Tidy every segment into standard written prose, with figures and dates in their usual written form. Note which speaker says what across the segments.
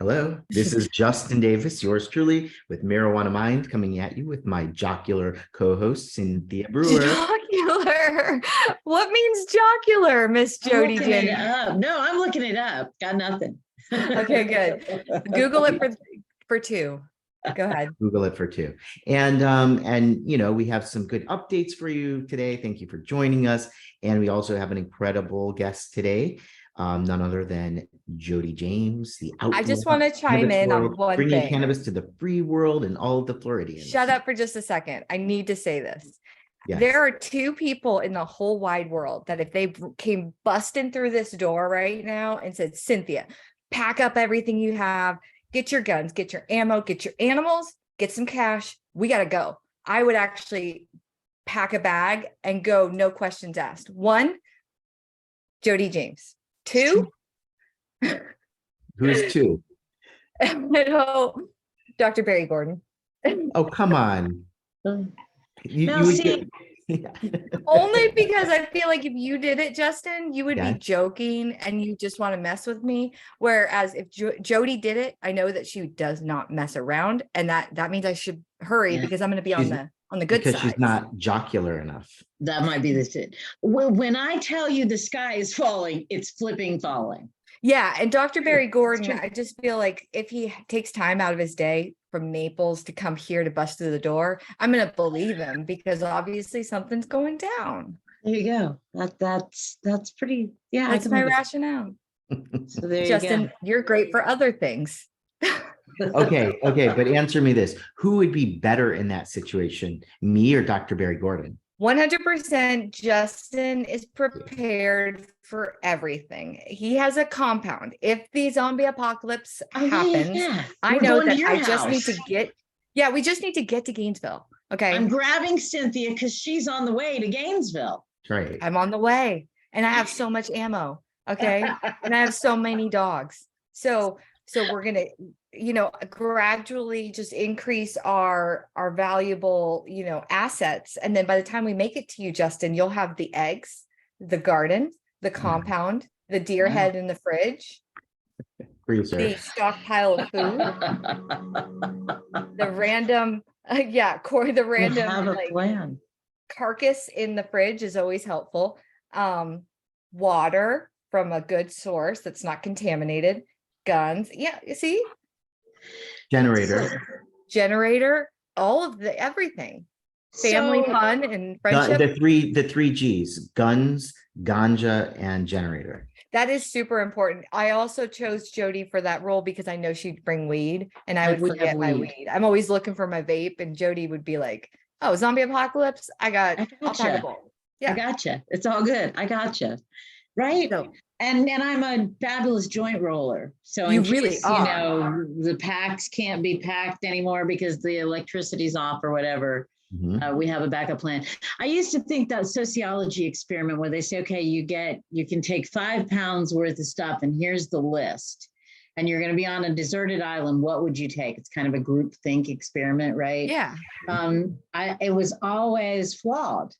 Speaker 1: Hello, this is Justin Davis, yours truly, with Marijuana Mind, coming at you with my jocular co-host, Cynthia Brewer.
Speaker 2: Jocular. What means jocular, Miss Jodi James?
Speaker 3: No, I'm looking it up. Got nothing.
Speaker 2: Okay, good. Google it for two. Go ahead.
Speaker 1: Google it for two. And we have some good updates for you today. Thank you for joining us. And we also have an incredible guest today. None other than Jodi James, the outlaw.
Speaker 2: I just want to chime in on one
Speaker 1: bringing
Speaker 2: thing.
Speaker 1: cannabis to the free world and all of the Floridians.
Speaker 2: Shut up for just a second. I need to say this.
Speaker 1: Yes.
Speaker 2: There are two people in the whole wide world that if they came busting through this door right now and said, Cynthia, pack up everything you have, get your guns, get your ammo, get your animals, get some cash. We got to go. I would actually pack a bag and go, no questions asked. One, Jodi James. Two.
Speaker 1: Who's two?
Speaker 2: Dr. Barry Gordon.
Speaker 1: Oh, come on.
Speaker 2: Only because I feel like if you did it, Justin, you would be joking and you just want to mess with me. Whereas if Jodi did it, I know that she does not mess around, and that means I should hurry because I'm going to be on the good side.
Speaker 1: Because she's not jocular enough.
Speaker 3: That might be it. Well, when I tell you the sky is falling, it's flipping falling.
Speaker 2: Yeah, and Dr. Barry Gordon, I just feel like if he takes time out of his day from Naples to come here to bust through the door, I'm going to believe him because obviously something's going down.
Speaker 3: There you go. That's pretty. Yeah,
Speaker 2: that's my rationale.
Speaker 3: So there
Speaker 2: Justin,
Speaker 3: you go.
Speaker 2: You're great for other things.
Speaker 1: Okay, but answer me this: who would be better in that situation, me or Dr. Barry Gordon?
Speaker 2: 100% Justin is prepared for everything. He has a compound. If the zombie apocalypse happens, I know that I just need to we just need to get to Gainesville. Okay.
Speaker 3: I'm grabbing Cynthia because she's on the way to Gainesville.
Speaker 1: Right.
Speaker 2: I'm on the way and I have so much ammo. Okay. And I have so many dogs. So we're going to, gradually just increase our valuable, assets. And then by the time we make it to you, Justin, you'll have the eggs, the garden, the compound, the deer head in the fridge, the stockpile of food, the random,
Speaker 3: plan.
Speaker 2: Carcass in the fridge is always helpful. Water from a good source that's not contaminated. Guns. Yeah, you see? Generator, all of everything. Family fun and friendship.
Speaker 1: The three G's: guns, ganja, and generator.
Speaker 2: That is super important. I also chose Jodi for that role because I know she'd bring weed and I would forget my weed. I'm always looking for my vape and Jodi would be like, oh, zombie apocalypse. I'll pack a bowl. Yeah.
Speaker 3: I gotcha. It's all good. I gotcha. Right. So, and I'm a fabulous joint roller. So
Speaker 2: you really are.
Speaker 3: The packs can't be packed anymore because the electricity's off or whatever. Mm-hmm. We have a backup plan. I used to think that sociology experiment where they say, okay, you can take 5 pounds worth of stuff and here's the list. And you're going to be on a deserted island. What would you take? It's kind of a group think experiment, right?
Speaker 2: Yeah.
Speaker 3: It was always flawed.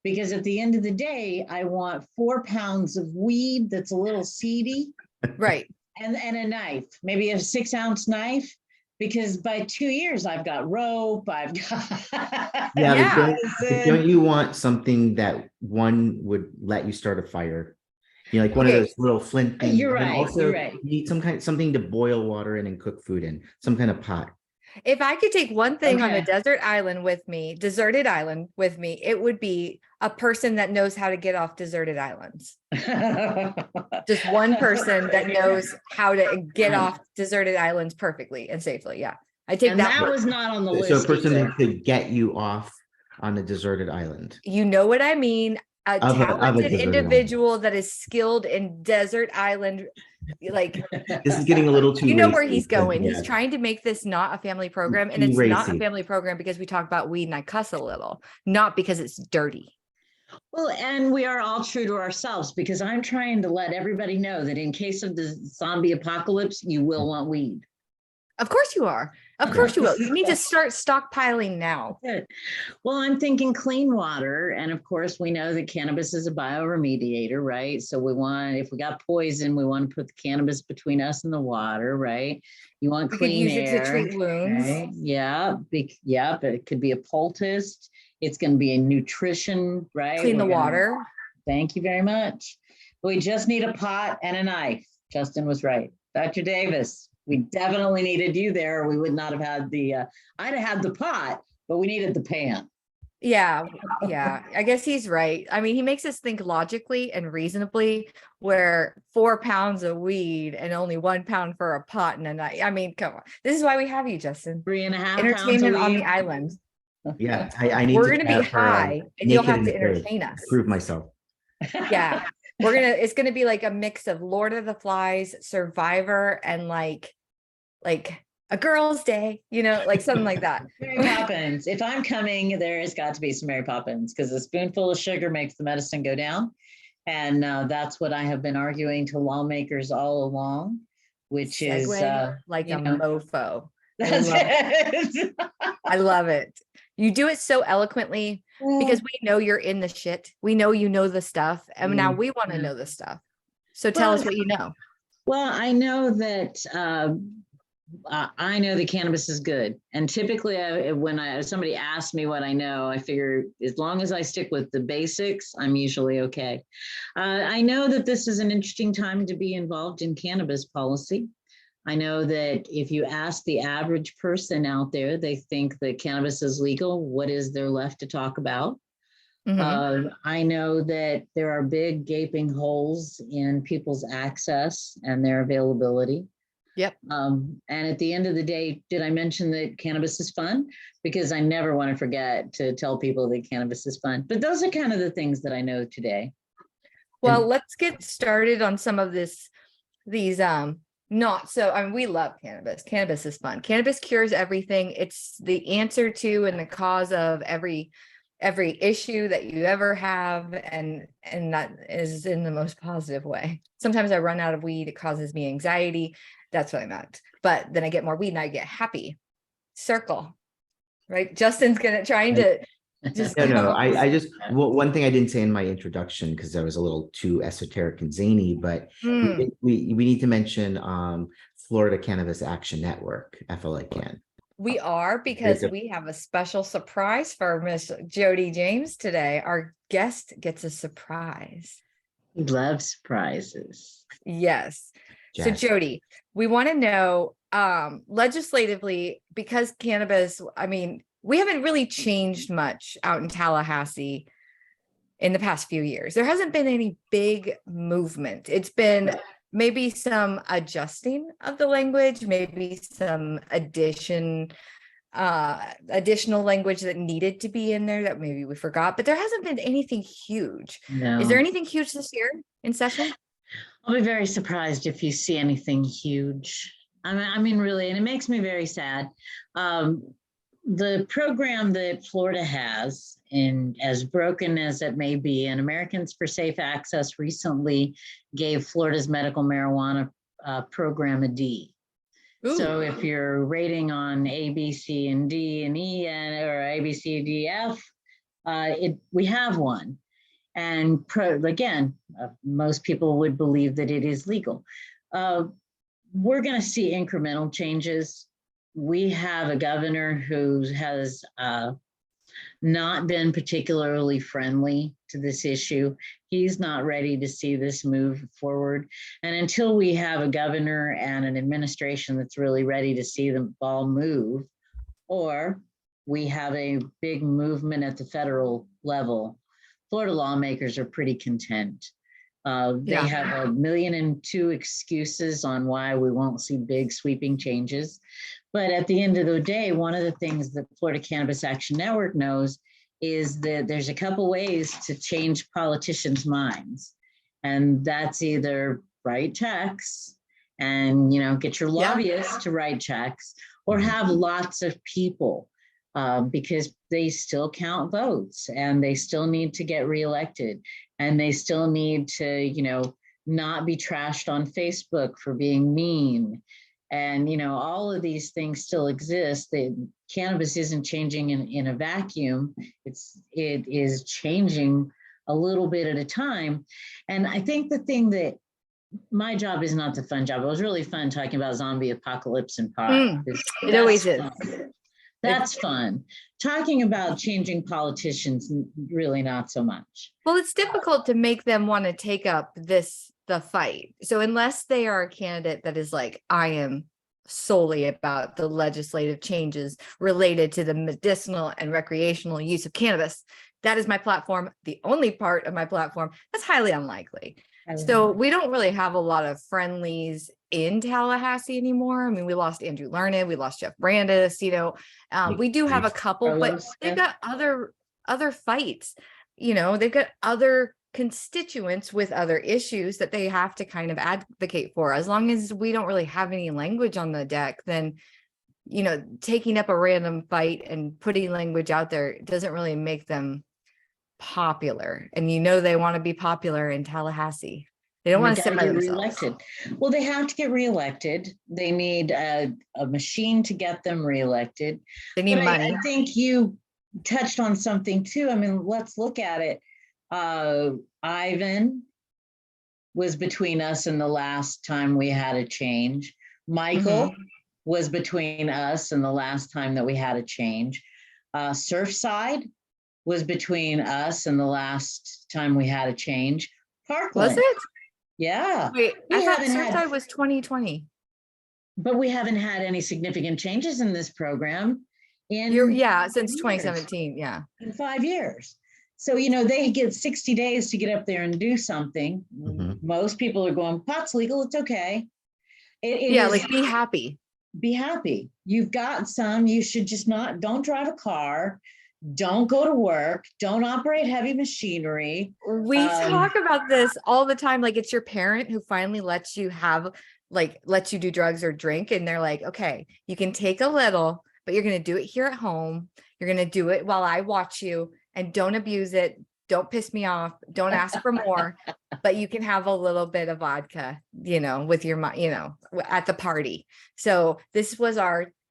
Speaker 3: Because at the end of the day, I want 4 pounds of weed that's a little seedy.
Speaker 2: Right.
Speaker 3: And a knife, maybe a 6-ounce knife, because by 2 years, I've got rope, I've got...
Speaker 1: Don't you want something that one would let you start a fire? Like one of those little flint things.
Speaker 3: You're right.
Speaker 1: You need something to boil water in and cook food in, some kind of pot.
Speaker 2: If I could take one thing on a deserted island with me, it would be a person that knows how to get off deserted islands. Just one person that knows how to get off deserted islands perfectly and safely. Yeah. I take that.
Speaker 3: That was not on the list.
Speaker 1: So a person that could get you off on a deserted island.
Speaker 2: You know what I mean? A talented individual that is skilled in desert island. Like
Speaker 1: this is getting a little too
Speaker 2: where he's going. He's trying to make this not a family program, and it's not a family program because we talk about weed and I cuss a little, not because it's dirty.
Speaker 3: Well, and we are all true to ourselves because I'm trying to let everybody know that in case of the zombie apocalypse, you will want weed.
Speaker 2: Of course you are. Of course you will. You need to start stockpiling now.
Speaker 3: Good. Well, I'm thinking clean water. And of course, we know that cannabis is a bioremediator, right? So we want, if we got poison, we want to put the cannabis between us and the water, right? You want
Speaker 2: We could
Speaker 3: clean
Speaker 2: use it to
Speaker 3: air,
Speaker 2: treat wounds.
Speaker 3: right? Yeah. Yeah. But it could be a poultice. It's going to be a nutrition, right?
Speaker 2: Clean the water.
Speaker 3: Thank you very much. We just need a pot and a knife. Justin was right. Dr. Davis, we definitely needed you there. We would not have had the, I'd have had the pot, but we needed the pan.
Speaker 2: Yeah. I guess he's right. I mean, he makes us think logically and reasonably, where 4 pounds of weed and only 1 pound for a pot and a night. I mean, come on. This is why we have you, Justin.
Speaker 3: 3.5
Speaker 2: Entertainment
Speaker 3: pounds
Speaker 2: on
Speaker 3: of
Speaker 2: the island.
Speaker 1: Yeah, I need
Speaker 2: We're
Speaker 1: to
Speaker 2: going to be
Speaker 1: have her,
Speaker 2: high and you'll
Speaker 1: naked
Speaker 2: have to
Speaker 1: and afraid
Speaker 2: entertain us.
Speaker 1: prove myself.
Speaker 2: Yeah. It's going to be like a mix of Lord of the Flies, Survivor, and like a girl's day, like something like that.
Speaker 3: Mary Poppins. If I'm coming, there has got to be some Mary Poppins, because a spoonful of sugar makes the medicine go down. And that's what I have been arguing to lawmakers all along, which
Speaker 2: Segue
Speaker 3: is
Speaker 2: like a mofo.
Speaker 3: That's it.
Speaker 2: I love it. You do it so eloquently because we know you're in the shit. We know you know the stuff. And now we want to know the stuff. So tell us what you know.
Speaker 3: Well, I know that I know that cannabis is good. And typically when somebody asks me what I know, I figure as long as I stick with the basics, I'm usually okay. I know that this is an interesting time to be involved in cannabis policy. I know that if you ask the average person out there, they think that cannabis is legal. What is there left to talk about? I know that there are big gaping holes in people's access and their availability.
Speaker 2: Yep.
Speaker 3: And at the end of the day, did I mention that cannabis is fun? Because I never want to forget to tell people that cannabis is fun. But those are kind of the things that I know today.
Speaker 2: Well, let's get started on some of these not so, I mean, we love cannabis. Cannabis is fun. Cannabis cures everything. It's the answer to and the cause of every issue that you ever have, and that is in the most positive way. Sometimes I run out of weed, it causes me anxiety. That's what I meant. But then I get more weed and I get happy. Circle, right? Justin's trying to just
Speaker 1: No, I just, one thing I didn't say in my introduction, because I was a little too esoteric and zany, but we need to mention Florida Cannabis Action Network, FLCAN.
Speaker 2: We are, because we have a special surprise for Miss Jodi James today. Our guest gets a surprise.
Speaker 3: We love surprises.
Speaker 2: Yes. So Jodi, we want to know legislatively, because cannabis, I mean, we haven't really changed much out in Tallahassee in the past few years. There hasn't been any big movement. It's been maybe some adjusting of the language, maybe some additional language that needed to be in there that maybe we forgot, but there hasn't been anything huge.
Speaker 3: No.
Speaker 2: Is there anything huge this year in session?
Speaker 3: I'll be very surprised if you see anything huge. I mean, really, and it makes me very sad. The program that Florida has, and as broken as it may be, and Americans for Safe Access recently gave Florida's medical marijuana program a D. Ooh. So if you're rating on A, B, C, and D, and E, or A, B, C, D, F, we have one. And again, most people would believe that it is legal. We're going to see incremental changes. We have a governor who has not been particularly friendly to this issue. He's not ready to see this move forward. And until we have a governor and an administration that's really ready to see the ball move, or we have a big movement at the federal level, Florida lawmakers are pretty content. They have 1.2 million excuses on why we won't see big sweeping changes. But at the end of the day, one of the things that Florida Cannabis Action Network knows is that there's a couple ways to change politicians' minds. And that's either write checks and, get your lobbyists to write checks, or have lots of people, because they still count votes and they still need to get reelected. And they still need to, not be trashed on Facebook for being mean. And, all of these things still exist. The cannabis isn't changing in a vacuum. It is changing a little bit at a time. And I think the thing that my job is not the fun job. It was really fun talking about zombie apocalypse and pot.
Speaker 2: It always is.
Speaker 3: That's fun. Talking about changing politicians, really not so much.
Speaker 2: Well, it's difficult to make them want to take up the fight. So unless they are a candidate that is like, I am solely about the legislative changes related to the medicinal and recreational use of cannabis, that is my platform, the only part of my platform, that's highly unlikely. So we don't really have a lot of friendlies in Tallahassee anymore. I mean, we lost Andrew Learned, we lost Jeff Brandis, we do have a couple, but they've got other fights, they've got other constituents with other issues that they have to kind of advocate for. As long as we don't really have any language on the deck, then, taking up a random fight and putting language out there doesn't really make them popular. And they want to be popular in Tallahassee. They don't want to sit by themselves.
Speaker 3: Reelected. Well, they have to get reelected. They need a machine to get them reelected.
Speaker 2: They need money.
Speaker 3: I think you touched on something too. I mean, let's look at it. Ivan was between us and the last time we had a change. Michael was between us and the last time that we had a change. Surfside was between us and the last time we had a change. Parkland.
Speaker 2: Was it?
Speaker 3: Yeah.
Speaker 2: Wait, I thought Surfside was 2020.
Speaker 3: But we haven't had any significant changes in this program since
Speaker 2: 2017. Yeah.
Speaker 3: In 5 years. So, they get 60 days to get up there and do something. Most people are going, pot's legal, it's okay.
Speaker 2: Be happy.
Speaker 3: Be happy. You've got some, you should just don't drive a car. Don't go to work. Don't operate heavy machinery.
Speaker 2: We talk about this all the time. Like, it's your parent who finally lets you do drugs or drink. And they're like, okay, you can take a little, but you're going to do it here at home. You're going to do it while I watch you, and don't abuse it. Don't piss me off. Don't ask for more, but you can have a little bit of vodka, with your, at the party. So this was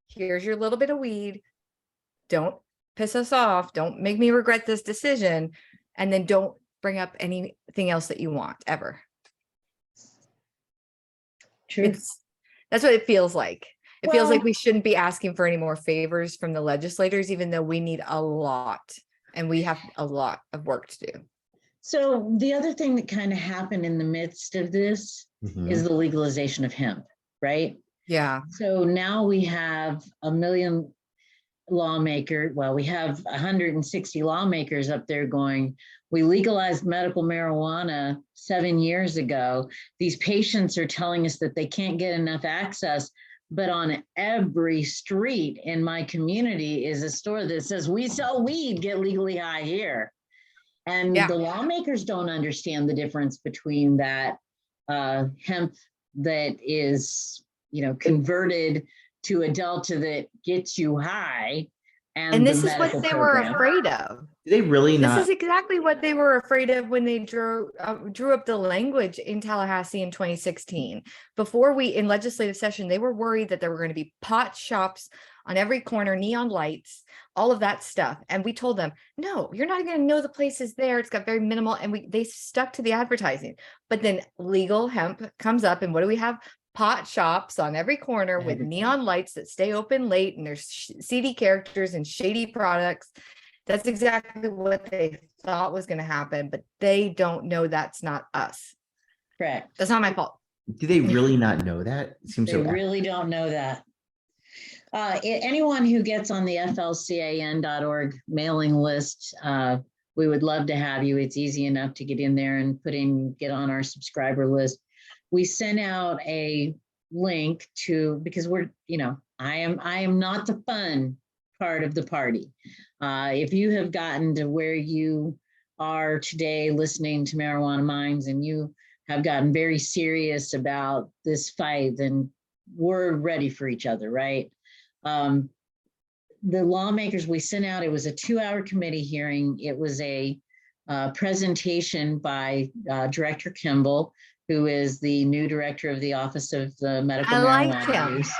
Speaker 2: here's your little bit of weed. Don't piss us off. Don't make me regret this decision. And then don't bring up anything else that you want ever.
Speaker 3: True.
Speaker 2: That's what it feels like. It feels like we shouldn't be asking for any more favors from the legislators, even though we need a lot, and we have a lot of work to do.
Speaker 3: So the other thing that kind of happened in the midst of this is the legalization of hemp, right?
Speaker 2: Yeah.
Speaker 3: So now we have 1 million lawmakers. Well, we have 160 lawmakers up there going, we legalized medical marijuana 7 years ago. These patients are telling us that they can't get enough access. But on every street in my community is a store that says, we sell weed, get legally high here. And the lawmakers don't understand the difference between that hemp that is, converted to a delta that gets you high.
Speaker 2: And this is what they were afraid of.
Speaker 1: Do they really not?
Speaker 2: This is exactly what they were afraid of when they drew up the language in Tallahassee in 2016. Before in legislative session, they were worried that there were going to be pot shops on every corner, neon lights, all of that stuff. And we told them, no, you're not going to know the place is there. It's got very minimal. And they stuck to the advertising. But then legal hemp comes up, and what do we have? Pot shops on every corner with neon lights that stay open late, and there's seedy characters and shady products. That's exactly what they thought was going to happen, but they don't know that's not us.
Speaker 3: Correct.
Speaker 2: That's not my fault.
Speaker 1: Do they really not know that? It seems
Speaker 3: they
Speaker 1: so
Speaker 3: really don't know that. Anyone who gets on the FLCAN.org mailing list, we would love to have you. It's easy enough to get in there and get on our subscriber list. We sent out a link because I am not the fun part of the party. If you have gotten to where you are today listening to Marijuana Minds and you have gotten very serious about this fight, then we're ready for each other, right? The lawmakers we sent out, it was a 2-hour committee hearing. It was a presentation by Director Kimball, who is the new director of the Office of the Medical
Speaker 2: I like
Speaker 3: Marijuana
Speaker 2: him.
Speaker 3: Use.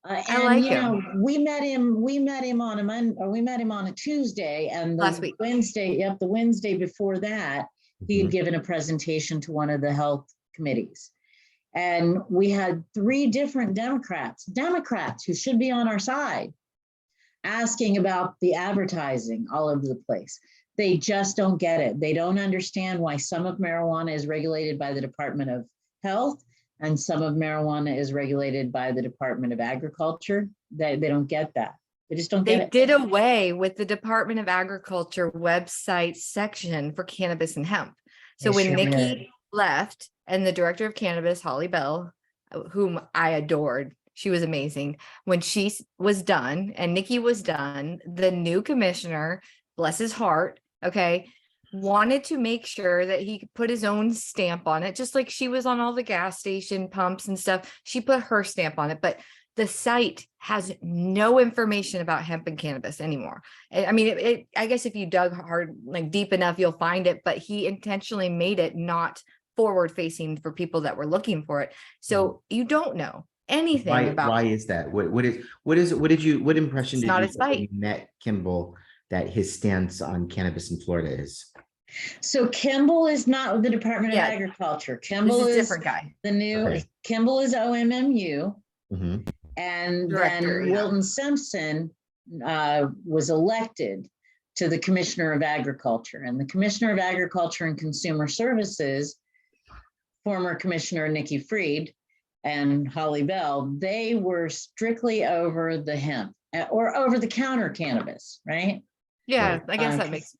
Speaker 2: I like him.
Speaker 3: We met him on a Monday, or we met him on a Tuesday, and
Speaker 2: Last
Speaker 3: the
Speaker 2: week.
Speaker 3: Wednesday, the Wednesday before that, he had given a presentation to one of the health committees. And we had 3 different Democrats who should be on our side, asking about the advertising all over the place. They just don't get it. They don't understand why some of marijuana is regulated by the Department of Health and some of marijuana is regulated by the Department of Agriculture. They don't get that. They just don't get it.
Speaker 2: They did away with the Department of Agriculture website section for cannabis and hemp. So
Speaker 3: They
Speaker 2: when
Speaker 3: sure
Speaker 2: Nikki
Speaker 3: did.
Speaker 2: left and the director of cannabis, Holly Bell, whom I adored, she was amazing. When she was done and Nikki was done, the new commissioner, bless his heart, okay, wanted to make sure that he could put his own stamp on it, just like she was on all the gas station pumps and stuff. She put her stamp on it, but the site has no information about hemp and cannabis anymore. I mean, I guess if you dug hard, like deep enough, you'll find it, but he intentionally made it not forward facing for people that were looking for it. So you don't know anything about.
Speaker 1: Why is that? What impression
Speaker 2: It's
Speaker 1: did
Speaker 2: not
Speaker 1: you
Speaker 2: his
Speaker 1: get when
Speaker 2: fight.
Speaker 1: you met Kimball that his stance on cannabis in Florida is?
Speaker 3: So Kimball is not with the Department of
Speaker 2: Yeah.
Speaker 3: Agriculture.
Speaker 2: This
Speaker 3: Kimball
Speaker 2: is a
Speaker 3: is
Speaker 2: different guy.
Speaker 3: the new,
Speaker 1: Okay.
Speaker 3: Kimball is OMMU.
Speaker 1: Mhm.
Speaker 3: And
Speaker 2: Director,
Speaker 3: then
Speaker 2: yeah.
Speaker 3: Wilton Simpson was elected to the Commissioner of Agriculture. And the Commissioner of Agriculture and Consumer Services, former Commissioner Nikki Fried and Holly Bell, they were strictly over the hemp or over the counter cannabis, right?
Speaker 2: Yeah,
Speaker 1: Right.
Speaker 2: I guess that makes,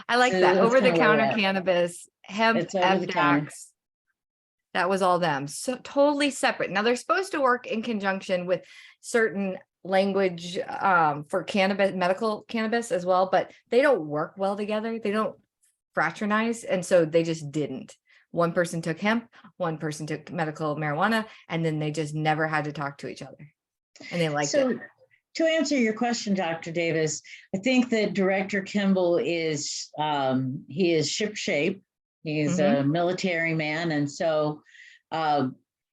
Speaker 2: I like
Speaker 3: So
Speaker 2: that.
Speaker 3: that's
Speaker 2: Over the
Speaker 3: kinda where we're
Speaker 2: counter
Speaker 3: at.
Speaker 2: cannabis, hemp,
Speaker 3: It's over the counter.
Speaker 2: FDAX. That was all them. So totally separate. Now they're supposed to work in conjunction with certain language for cannabis, medical cannabis as well, but they don't work well together. They don't fraternize. And so they just didn't. One person took hemp, one person took medical marijuana, and then they just never had to talk to each other. And they liked it.
Speaker 3: To answer your question, Dr. Davis, I think that Director Kimball is, he is shipshape. He's a military man. And so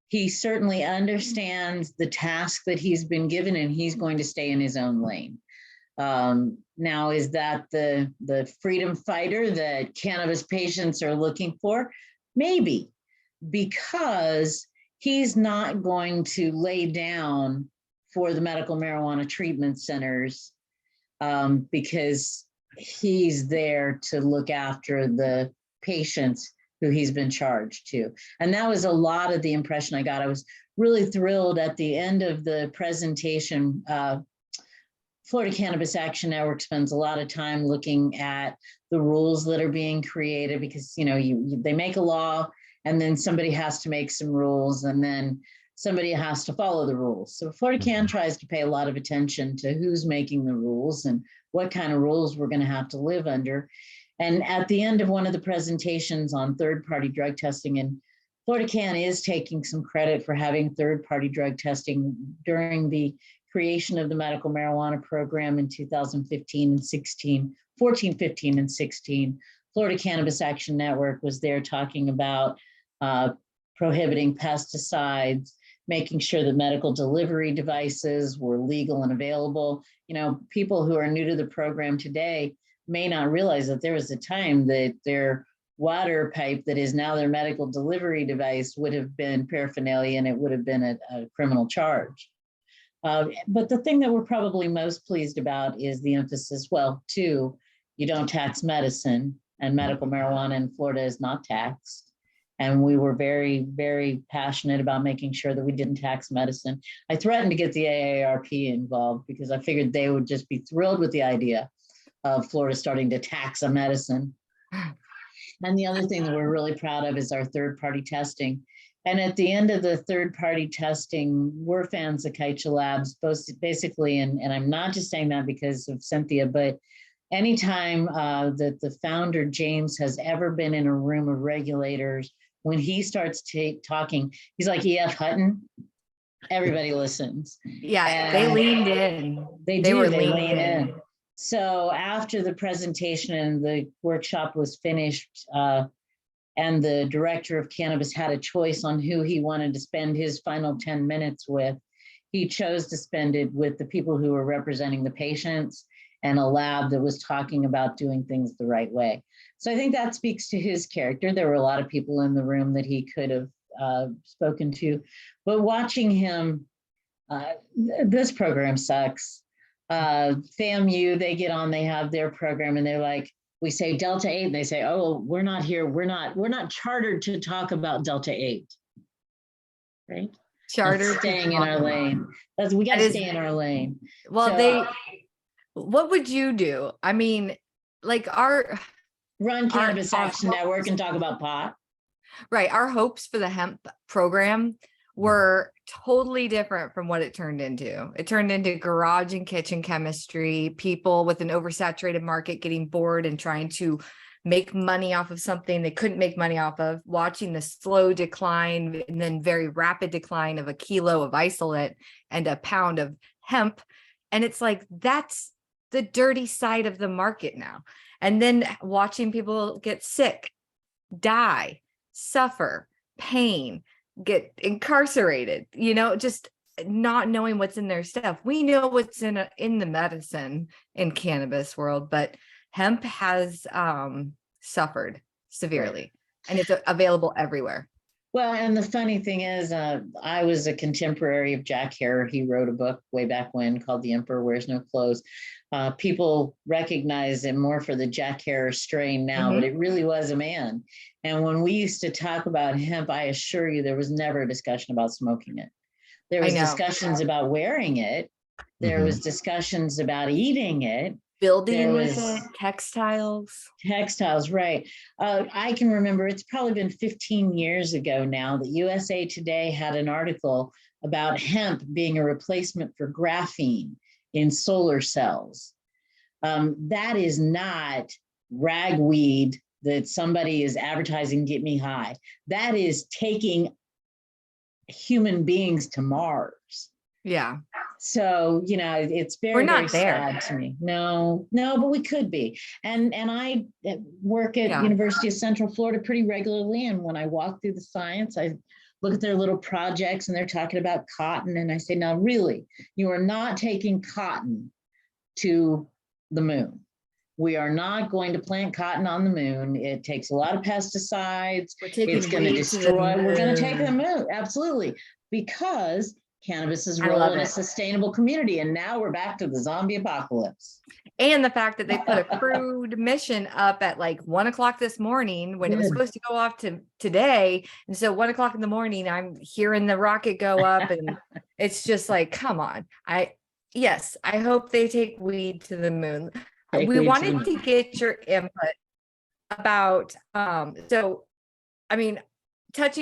Speaker 3: he certainly understands the task that he's been given, and he's going to stay in his own lane. Now, is that the freedom fighter that cannabis patients are looking for? Maybe, because he's not going to lay down for the medical marijuana treatment centers because he's there to look after the patients who he's been charged to. And that was a lot of the impression I got. I was really thrilled at the end of the presentation. Florida Cannabis Action Network spends a lot of time looking at the rules that are being created because, you know, they make a law and then somebody has to make some rules and then somebody has to follow the rules. So Florida Can tries to pay a lot of attention to who's making the rules and what kind of rules we're going to have to live under. And at the end of one of the presentations on third-party drug testing, and Florida Can is taking some credit for having third-party drug testing during the creation of the medical marijuana program in 2015 and 16, 14, 15, and 16. Florida Cannabis Action Network was there talking about prohibiting pesticides, making sure that medical delivery devices were legal and available. You know, people who are new to the program today may not realize that there was a time that their water pipe that is now their medical delivery device would have been paraphernalia and it would have been a criminal charge. But the thing that we're probably most pleased about is the emphasis, well, too, you don't tax medicine, and medical marijuana in Florida is not taxed. And we were very, very passionate about making sure that we didn't tax medicine. I threatened to get the AARP involved because I figured they would just be thrilled with the idea of Florida starting to tax a medicine. And the other thing that we're really proud of is our third-party testing. And at the end of the third-party testing, we're fans of Kaicha Labs, both basically, and I'm not just saying that because of Cynthia, but anytime that the founder, James, has ever been in a room of regulators, when he starts talking, he's like E.F. Hutton, everybody listens.
Speaker 2: Yeah, they leaned in.
Speaker 3: They lean in. So after the presentation and the workshop was finished, and the director of cannabis had a choice on who he wanted to spend his final 10 minutes with, he chose to spend it with the people who were representing the patients and a lab that was talking about doing things the right way. So I think that speaks to his character. There were a lot of people in the room that he could have spoken to, but watching him, this program sucks. FAMU, they get on, they have their program, and they're like, we say Delta 8, and they say, oh, we're not here. We're not chartered to talk about Delta 8, right?
Speaker 2: Chartered.
Speaker 3: Staying in our lane. We got to stay in our lane.
Speaker 2: Well, so, what would you do? I mean, like
Speaker 3: run Cannabis Action Network and talk about pot.
Speaker 2: Right. Our hopes for the hemp program were totally different from what it turned into. It turned into garage and kitchen chemistry, people with an oversaturated market getting bored and trying to make money off of something they couldn't make money off of, watching the slow decline and then very rapid decline of a kilo of isolate and a pound of hemp. And it's like, that's the dirty side of the market now. And then watching people get sick, die, suffer, pain, get incarcerated, just not knowing what's in their stuff. We know what's in the medicine in cannabis world, but hemp has suffered severely, and it's available everywhere.
Speaker 3: Well, and the funny thing is, I was a contemporary of Jack Herer. He wrote a book way back when called The Emperor Wears No Clothes. People recognize him more for the Jack Herer strain now, but it really was a man. And when we used to talk about hemp, I assure you, there was never a discussion about smoking it. There was discussions about wearing it. There was discussions about eating it.
Speaker 2: Building with it, textiles,
Speaker 3: right. I can remember, it's probably been 15 years ago now, that USA Today had an article about hemp being a replacement for graphene in solar cells. That is not ragweed that somebody is advertising, get me high. That is taking human beings to Mars.
Speaker 2: Yeah.
Speaker 3: So, it's very, very sad to me. No, but we could be. And I work at University of Central Florida pretty regularly. And when I walk through the science, I look at their little projects and they're talking about cotton. And I say, now, really, you are not taking cotton to the moon. We are not going to plant cotton on the moon. It takes a lot of pesticides. It's going to destroy. We're going to take the moon. Absolutely. Because cannabis's role in a sustainable community. And now we're back to the zombie apocalypse.
Speaker 2: And the fact that they put a crewed mission up at like 1:00 this morning when it was supposed to go off to today. And so 1:00 in the morning, I'm hearing the rocket go up, and it's just like, come on. I hope they take weed to the moon. We wanted to get your input about, touching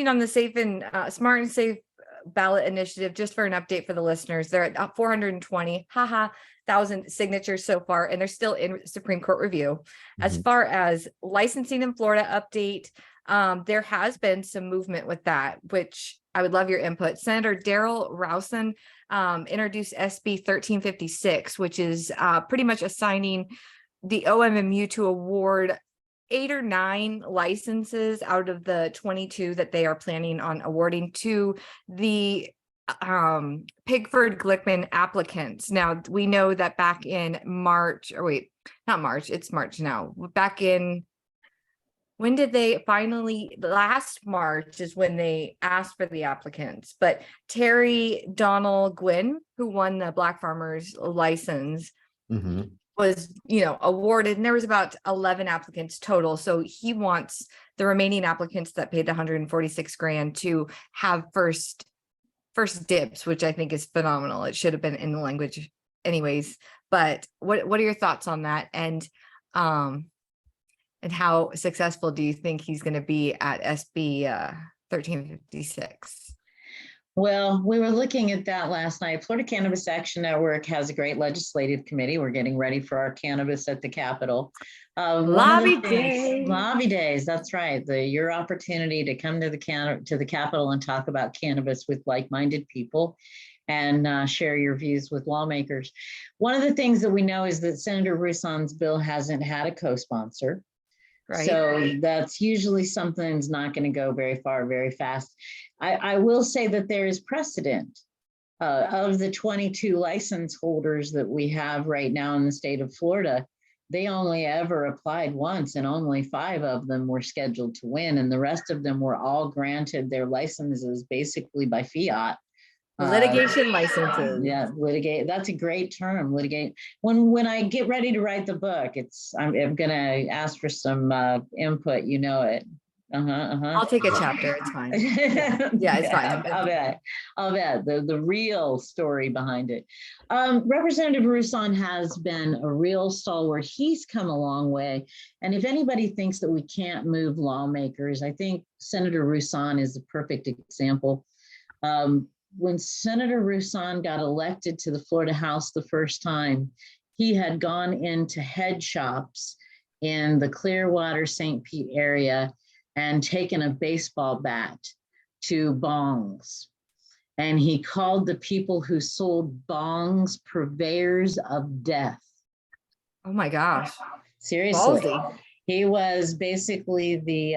Speaker 2: on the safe and smart and safe ballot initiative, just for an update for the listeners, they're at 420,000 signatures so far, and they're still in Supreme Court review. As far as licensing in Florida update, there has been some movement with that, which I would love your input. Senator Daryl Rouson introduced SB 1356, which is pretty much assigning the OMMU to award 8 or 9 licenses out of the 22 that they are planning on awarding to the Pigford Glickman applicants. Now, we know that back in March, not March, it's March now. Back in, when did they finally, last March is when they asked for the applicants, but Terry Donald Gwynn, who won the Black Farmers license, was, awarded, and there was about 11 applicants total. So he wants the remaining applicants that paid $146,000 to have first dibs, which I think is phenomenal. It should have been in the language anyways. But what are your thoughts on that? And how successful do you think he's going to be at SB 1356?
Speaker 3: Well, we were looking at that last night. Florida Cannabis Action Network has a great legislative committee. We're getting ready for our cannabis at the Capitol.
Speaker 2: Lobby days.
Speaker 3: That's right. Your opportunity to come to the Capitol and talk about cannabis with like-minded people. and share your views with lawmakers. One of the things that we know is that Senator Rousson's bill hasn't had a co-sponsor.
Speaker 2: Right.
Speaker 3: So that's usually something that's not going to go very far, very fast. I will say that there is precedent. Of the 22 license holders that we have right now in the state of Florida, they only ever applied once, and only 5 of them were scheduled to win, and the rest of them were all granted their licenses basically by fiat.
Speaker 2: Litigation licenses.
Speaker 3: Yeah, litigate. That's a great term, litigate. When I get ready to write the book, I'm gonna ask for some input. You know it.
Speaker 2: I'll take a chapter. It's fine. Yeah, it's fine.
Speaker 3: I'll bet the real story behind it. Representative Rousson has been a real stalwart. He's come a long way. And if anybody thinks that we can't move lawmakers, I think Senator Rousson is the perfect example. When Senator Rousson got elected to the Florida House the first time, he had gone into head shops in the Clearwater, St. Pete area and taken a baseball bat to bongs. And he called the people who sold bongs purveyors of death.
Speaker 2: Oh my gosh.
Speaker 3: Seriously.
Speaker 2: Ballsy.
Speaker 3: He was basically the,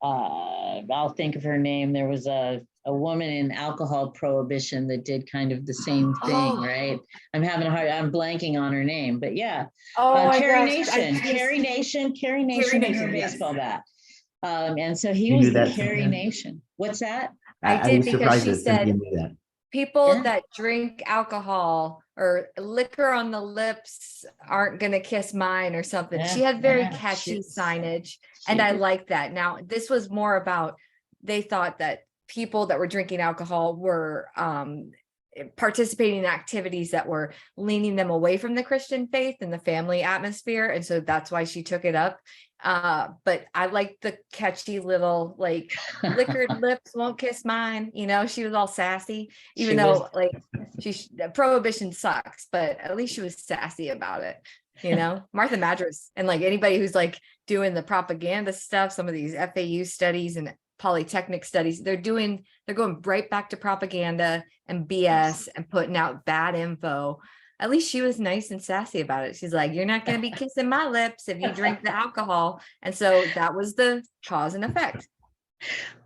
Speaker 3: I'll think of her name. There was a woman in alcohol prohibition that did kind of the same thing, right? I'm blanking on her name, but yeah. Carrie Nation made her baseball bat. And so he was the Carrie Nation. What's that?
Speaker 2: I did, because she said
Speaker 1: that.
Speaker 2: people that drink alcohol or liquor on the lips aren't going to kiss mine or something. She had very catchy signage, and I like that. Now, this was more about, they thought that people that were drinking alcohol were participating in activities that were leaning them away from the Christian faith and the family atmosphere. And so that's why she took it up. But I like the catchy little, like, liquored lips won't kiss mine. You know, she was all sassy, even though prohibition sucks, but at least she was sassy about it. You know, Martha Madras, and like anybody who's like doing the propaganda stuff, some of these FAU studies and Polytechnic studies, they're going right back to propaganda and BS and putting out bad info. At least she was nice and sassy about it. She's like, you're not going to be kissing my lips if you drink the alcohol. And so that was the cause and effect.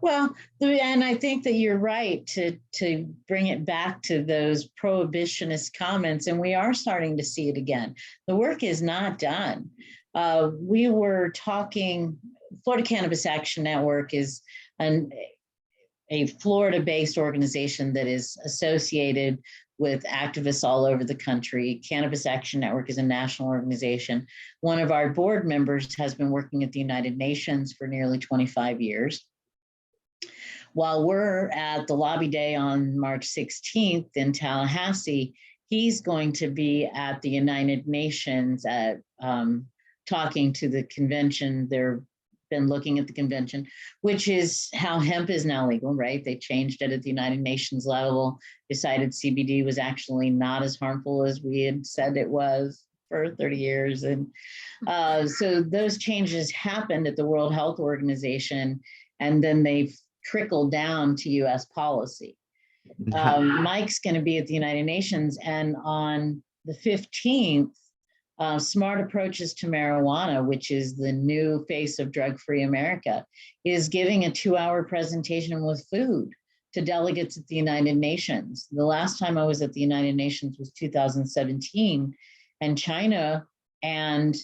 Speaker 3: Well, and I think that you're right to bring it back to those prohibitionist comments, and we are starting to see it again. The work is not done. We were talking, Florida Cannabis Action Network is a Florida-based organization that is associated with activists all over the country. Cannabis Action Network is a national organization. One of our board members has been working at the United Nations for nearly 25 years. While we're at the lobby day on March 16th in Tallahassee, he's going to be at the United Nations at talking to the convention. They've been looking at the convention, which is how hemp is now legal, right? They changed it at the United Nations level, decided CBD was actually not as harmful as we had said it was for 30 years. And so those changes happened at the World Health Organization, and then they've trickled down to US policy. Mike's going to be at the United Nations, and on the 15th, Smart Approaches to Marijuana, which is the new face of Drug-Free America, is giving a 2-hour presentation with food to delegates at the United Nations. The last time I was at the United Nations was 2017, and China and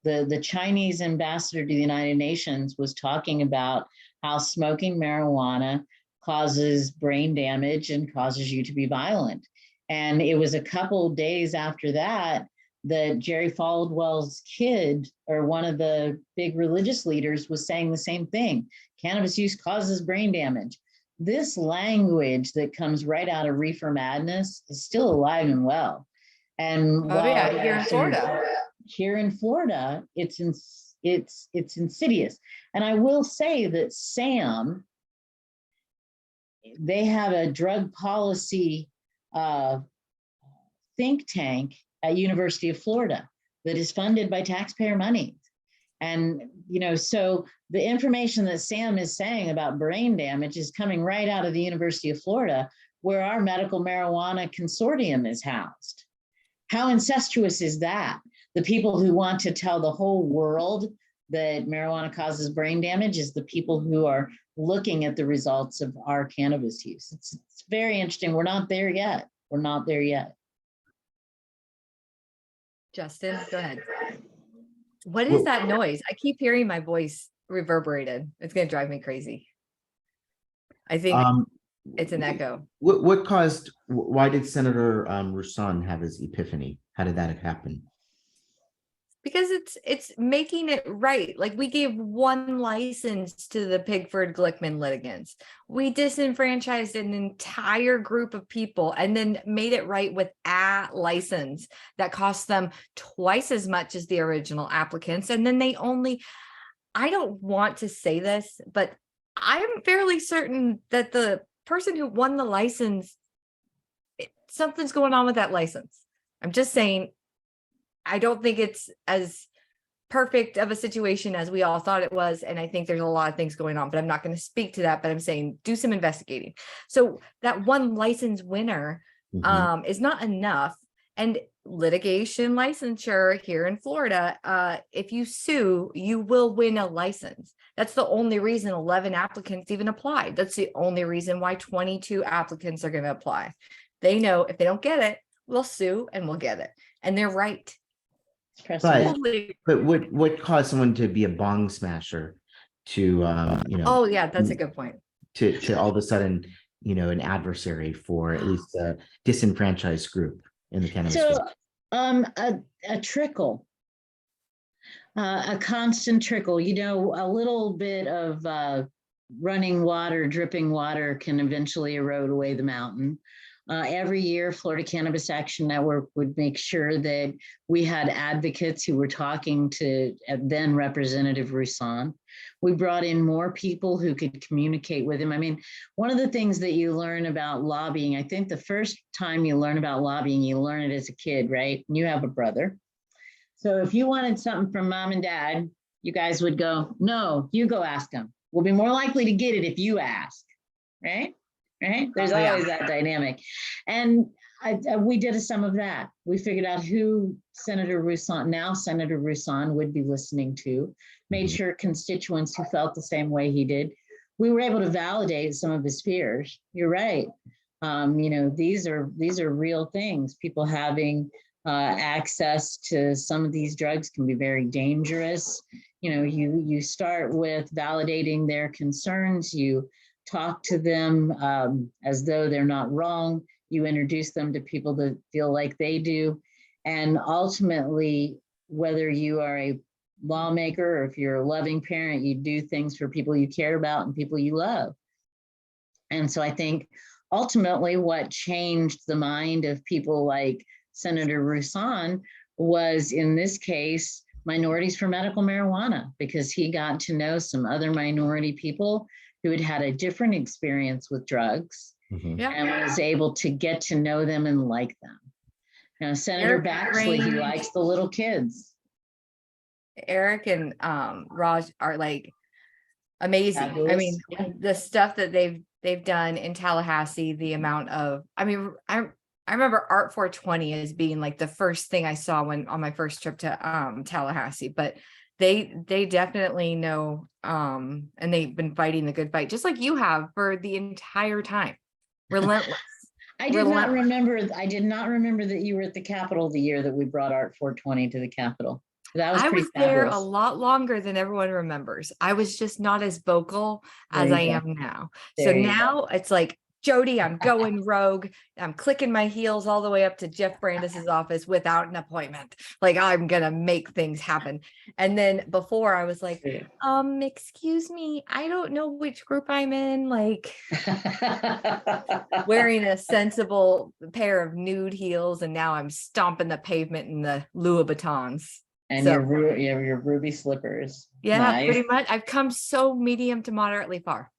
Speaker 3: the Chinese ambassador to the United Nations was talking about how smoking marijuana causes brain damage and causes you to be violent. And it was a couple days after that that Jerry Falwell's kid, or one of the big religious leaders, was saying the same thing. Cannabis use causes brain damage. This language that comes right out of Reefer Madness is still alive and well. And here in Florida, it's insidious. And I will say that SAM, they have a drug policy think tank at University of Florida that is funded by taxpayer money. And, you know, so the information that Sam is saying about brain damage is coming right out of the University of Florida, where our medical marijuana consortium is housed. How incestuous is that? The people who want to tell the whole world that marijuana causes brain damage is the people who are looking at the results of our cannabis use. It's very interesting. We're not there yet. We're not there yet.
Speaker 2: Justin, go ahead. What is that noise? I keep hearing my voice reverberated. It's going to drive me crazy. I think it's an echo.
Speaker 1: Why did Senator Rouson have his epiphany? How did that happen?
Speaker 2: Because it's making it right. Like, we gave one license to the Pigford Glickman litigants. We disenfranchised an entire group of people and then made it right with a license that cost them twice as much as the original applicants. And then I don't want to say this, but I'm fairly certain that the person who won the license, something's going on with that license. I'm just saying, I don't think it's as perfect of a situation as we all thought it was. And I think there's a lot of things going on, but I'm not going to speak to that, but I'm saying do some investigating. So that one license winner is not enough. And litigation licensure here in Florida, if you sue, you will win a license. That's the only reason 11 applicants even applied. That's the only reason why 22 applicants are going to apply. They know if they don't get it, we'll sue and we'll get it. And they're right.
Speaker 1: But what caused someone to be a bong smasher to
Speaker 2: Oh yeah, that's a good point.
Speaker 1: To all of a sudden, an adversary for at least a disenfranchised group in the cannabis
Speaker 3: So
Speaker 1: business?
Speaker 3: a trickle, a constant trickle, a little bit of running water, dripping water can eventually erode away the mountain. Every year, Florida Cannabis Action Network would make sure that we had advocates who were talking to then Representative Rouson. We brought in more people who could communicate with him. I mean, one of the things that you learn about lobbying, I think the first time you learn about lobbying, you learn it as a kid, right? You have a brother. So if you wanted something from mom and dad, you guys would go, no, you go ask them. We'll be more likely to get it if you ask, right? Right? There's always that dynamic. And we did some of that. We figured out who Senator Rouson would be listening to, made sure constituents who felt the same way he did. We were able to validate some of his fears. You're right. These are real things. People having access to some of these drugs can be very dangerous. You start with validating their concerns. You talk to them as though they're not wrong. You introduce them to people that feel like they do. And ultimately, whether you are a lawmaker or if you're a loving parent, you do things for people you care about and people you love. And so I think ultimately what changed the mind of people like Senator Rouson was, in this case, Minorities for Medical Marijuana, because he got to know some other minority people who had had a different experience with drugs and was able to get to know them and like them. Senator Baxley, he likes the little kids.
Speaker 2: Eric and Raj are like amazing. Fabulous. I mean, the stuff that they've done in Tallahassee, the amount of, I remember Art 420 as being like the first thing I saw on my first trip to Tallahassee, but they definitely know, and they've been fighting the good fight, just like you have for the entire time. Relentless.
Speaker 3: I did not remember that you were at the Capitol the year that we brought Art 420 to the Capitol. That was pretty fabulous. There
Speaker 2: a lot longer than everyone remembers. I was just not as vocal as I am now. So now it's like, Jodi, I'm going rogue. I'm clicking my heels all the way up to Jeff Brandis's office without an appointment. Like, I'm going to make things happen. And then before I was like, excuse me, I don't know which group I'm in. Like wearing a sensible pair of nude heels. And now I'm stomping the pavement in the Louboutins.
Speaker 3: And your ruby slippers.
Speaker 2: Yeah, nice. Pretty much. I've come so medium to moderately far.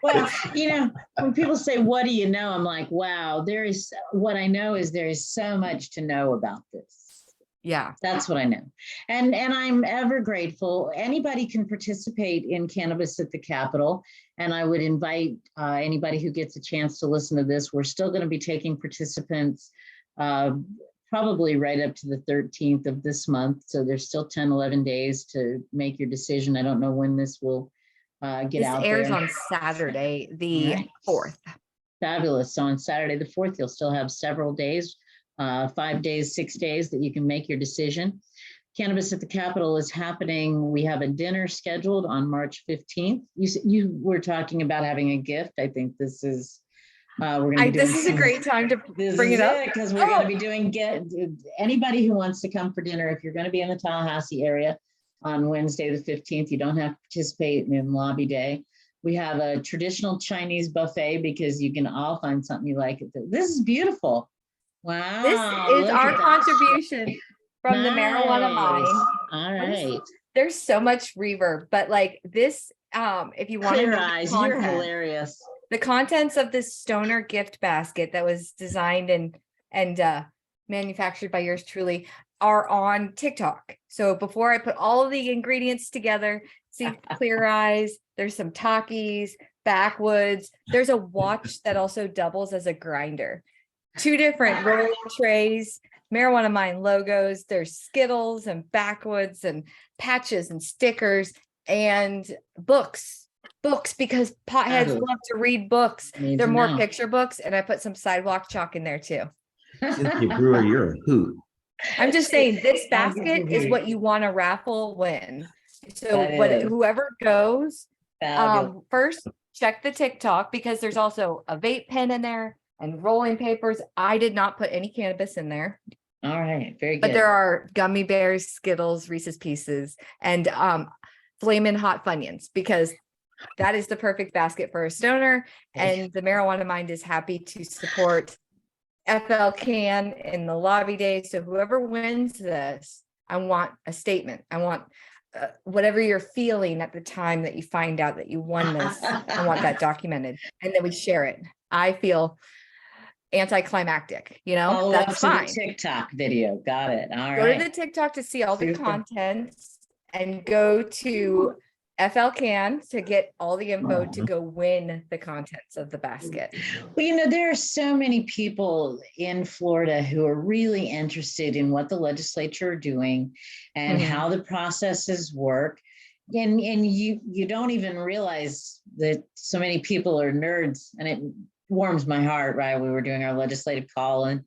Speaker 3: Well, when people say, what do you know? I'm like, wow, what I know is there is so much to know about this.
Speaker 2: Yeah.
Speaker 3: That's what I know. And I'm ever grateful. Anybody can participate in Cannabis at the Capitol. And I would invite anybody who gets a chance to listen to this. We're still going to be taking participants probably right up to the 13th of this month. So there's still 10, 11 days to make your decision. I don't know when this will get out there.
Speaker 2: This airs on Saturday, the 4th.
Speaker 3: Fabulous. So on Saturday, the 4th, you'll still have several days, 5 days, 6 days that you can make your decision. Cannabis at the Capitol is happening. We have a dinner scheduled on March 15th. You were talking about having a gift. I think this is, we're going to be
Speaker 2: this is a great time to bring it up.
Speaker 3: because we're going to be doing anybody who wants to come for dinner. If you're going to be in the Tallahassee area on Wednesday, the 15th, you don't have to participate in lobby day. We have a traditional Chinese buffet because you can all find something you like. This is beautiful. Wow.
Speaker 2: This is our contribution from the marijuana mine.
Speaker 3: All right.
Speaker 2: There's so much reverb, but like this, if you want to
Speaker 3: Clear eyes, you're hilarious.
Speaker 2: The contents of this stoner gift basket that was designed and manufactured by yours truly are on TikTok. So before I put all of the ingredients together, see Clear Eyes, there's some Takis, Backwoods. There's a watch that also doubles as a grinder. 2 different rolling trays, Marijuana Mine logos. There's Skittles and Backwoods and patches and stickers and books because potheads love to read books. They're more picture books, and I put some sidewalk chalk in there too.
Speaker 1: Cynthia Brewer, you're a hoot.
Speaker 2: I'm just saying this basket is what you want to raffle win. So whoever goes, first check the TikTok because there's also a vape pen in there and rolling papers. I did not put any cannabis in there.
Speaker 3: All right, very good.
Speaker 2: But there are gummy bears, Skittles, Reese's Pieces, and Flamin' Hot Funyuns because that is the perfect basket for a stoner. And the Marijuana Mind is happy to support FLCAN in the lobby day. So whoever wins this, I want a statement. I want whatever you're feeling at the time that you find out that you won this. I want that documented, and then we share it. I feel anticlimactic, that's fine.
Speaker 3: TikTok video. Got it. All right.
Speaker 2: Go to the TikTok to see all the contents and go to FLCAN to get all the info to go win the contents of the basket.
Speaker 3: Well, there are so many people in Florida who are really interested in what the legislature are doing and how the processes work. And you don't even realize that so many people are nerds, and it warms my heart, right? We were doing our legislative call and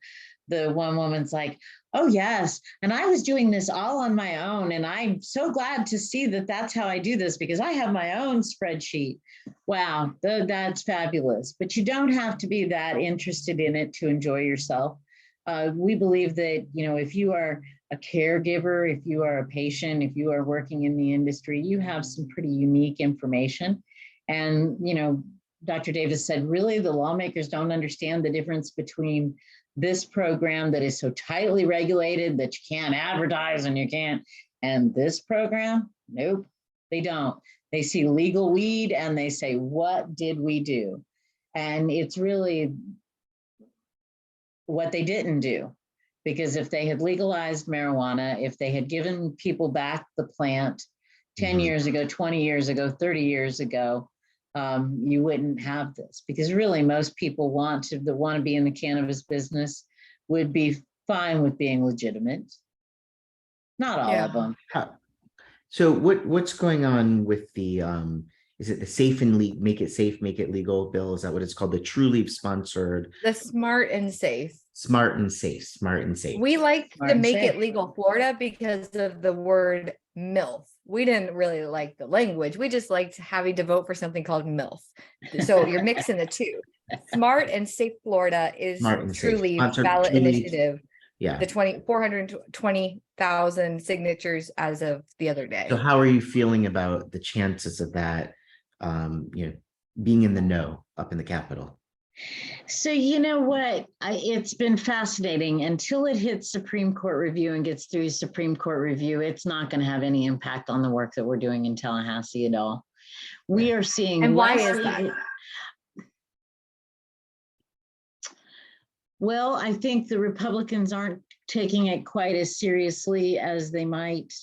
Speaker 3: the one woman's like, oh yes, and I was doing this all on my own, and I'm so glad to see that that's how I do this because I have my own spreadsheet. Wow, that's fabulous. But you don't have to be that interested in it to enjoy yourself. We believe that, if you are a caregiver, if you are a patient, if you are working in the industry, you have some pretty unique information. And, Dr. Davis said, really, the lawmakers don't understand the difference between this program that is so tightly regulated that you can't advertise and you can't, and this program, nope, they don't. They see legal weed and they say, what did we do? And it's really what they didn't do. Because if they had legalized marijuana, if they had given people back the plant 10 years ago, 20 years ago, 30 years ago, you wouldn't have this, because really most people that want to be in the cannabis business would be fine with being legitimate. Not all of them.
Speaker 1: So what's going on with the is it the safe and make it safe, make it legal bill? Is that what it's called? The True Leaf sponsored.
Speaker 2: The Smart and Safe.
Speaker 1: Smart and safe.
Speaker 2: We like to make it legal Florida because of the word MILF. We didn't really like the language. We just liked having to vote for something called MILF. So you're mixing the two. Smart and Safe Florida is truly a ballot initiative.
Speaker 1: Yeah.
Speaker 2: The 420,000 signatures as of the other day.
Speaker 1: So how are you feeling about the chances of that, being in the know up in the Capitol?
Speaker 3: So you know what? It's been fascinating. Until it hits Supreme Court review and gets through Supreme Court review, it's not going to have any impact on the work that we're doing in Tallahassee at all. We are seeing.
Speaker 2: And why is that?
Speaker 3: Well, I think the Republicans aren't taking it quite as seriously as they might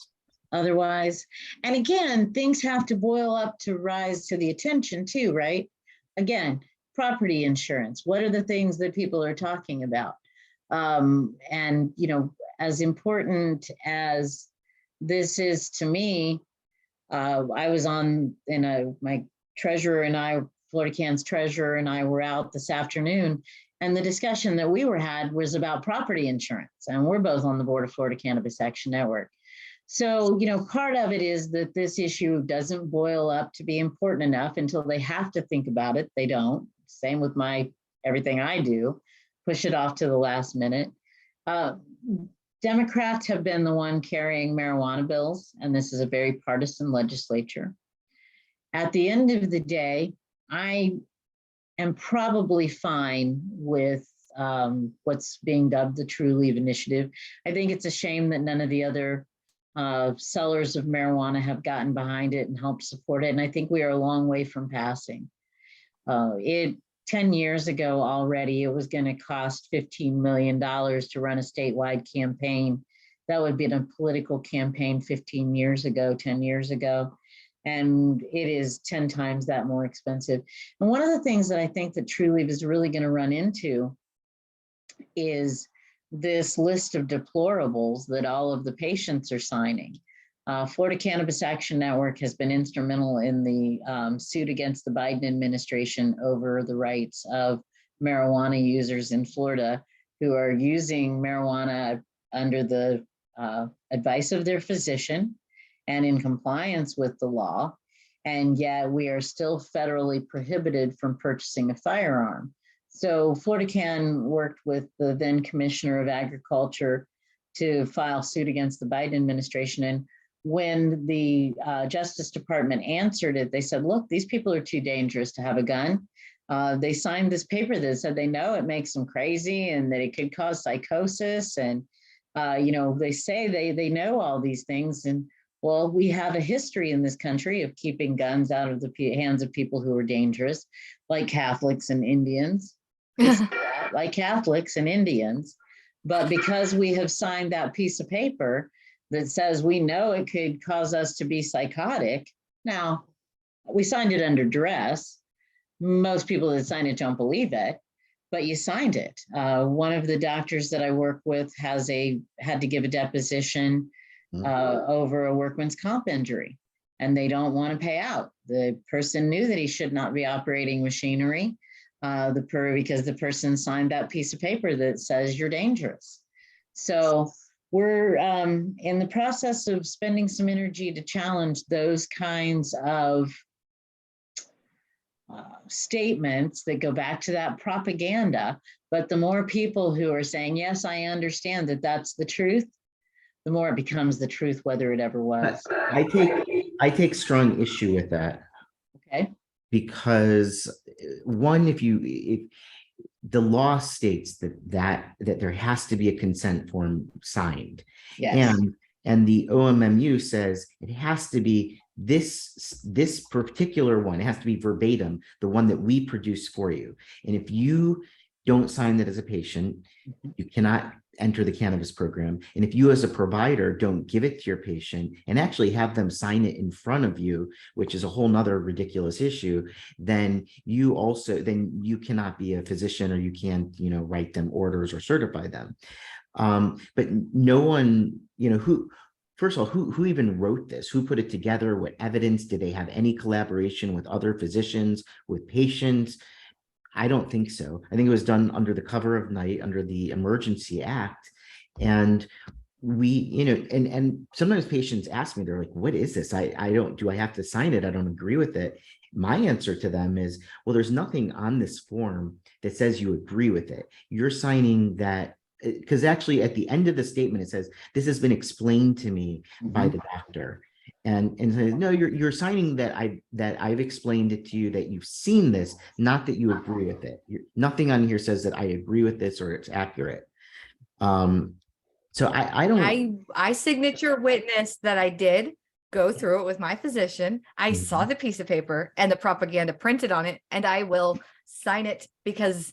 Speaker 3: otherwise. And again, things have to boil up to rise to the attention too, right? Again, property insurance. What are the things that people are talking about? And, you know, as important as this is to me, I was on my treasurer and I, Florida Can's treasurer and I were out this afternoon, and the discussion that we had was about property insurance. And we're both on the board of Florida Cannabis Action Network. So, you know, part of it is that this issue doesn't boil up to be important enough until they have to think about it. They don't. Same with everything I do, push it off to the last minute. Democrats have been the one carrying marijuana bills, and this is a very partisan legislature. At the end of the day, I am probably fine with what's being dubbed the True Leave Initiative. I think it's a shame that none of the other sellers of marijuana have gotten behind it and helped support it. And I think we are a long way from passing. 10 years ago already, it was going to cost $15 million to run a statewide campaign. That would be a political campaign 10 years ago. And it is 10 times that more expensive. And one of the things that I think that True Leave is really going to run into is this list of deplorables that all of the patients are signing. Florida Cannabis Action Network has been instrumental in the suit against the Biden administration over the rights of marijuana users in Florida who are using marijuana under the advice of their physician and in compliance with the law. And yet we are still federally prohibited from purchasing a firearm. So Florida Can worked with the then Commissioner of Agriculture to file suit against the Biden administration. And when the Justice Department answered it, they said, look, these people are too dangerous to have a gun. They signed this paper that said they know it makes them crazy and that it could cause psychosis. And, you know, they say they know all these things. And well, we have a history in this country of keeping guns out of the hands of people who are dangerous, like Catholics and Indians, like Catholics and Indians. But because we have signed that piece of paper that says we know it could cause us to be psychotic. Now, we signed it under duress. Most people that sign it don't believe it, but you signed it. One of the doctors that I work with had to give a deposition over a workman's comp injury, and they don't want to pay out. The person knew that he should not be operating machinery because the person signed that piece of paper that says you're dangerous. So we're in the process of spending some energy to challenge those kinds of statements that go back to that propaganda. But the more people who are saying, yes, I understand that that's the truth, the more it becomes the truth, whether it ever was.
Speaker 1: I take strong issue with that.
Speaker 3: Okay.
Speaker 1: Because one, if the law states that there has to be a consent form signed,
Speaker 3: yes.
Speaker 1: and the OMMU says it has to be this particular one. It has to be verbatim, the one that we produce for you. And if you don't sign that as a patient, you cannot enter the cannabis program. And if you as a provider don't give it to your patient and actually have them sign it in front of you, which is a whole nother ridiculous issue, then you cannot be a physician, or you can't, write them orders or certify them. But no one, first of all, who even wrote this? Who put it together? What evidence? Did they have any collaboration with other physicians, with patients? I don't think so. I think it was done under the cover of night, under the Emergency Act. And we, and sometimes patients ask me, they're like, what is this? Do I have to sign it? I don't agree with it. My answer to them is, well, there's nothing on this form that says you agree with it. You're signing that, because actually at the end of the statement, it says, this has been explained to me by the doctor. And no, you're signing that I've explained it to you, that you've seen this, not that you agree with it. Nothing on here says that I agree with this or it's accurate. So I don't.
Speaker 2: I signature witness that I did go through it with my physician. I saw the piece of paper and the propaganda printed on it, and I will sign it because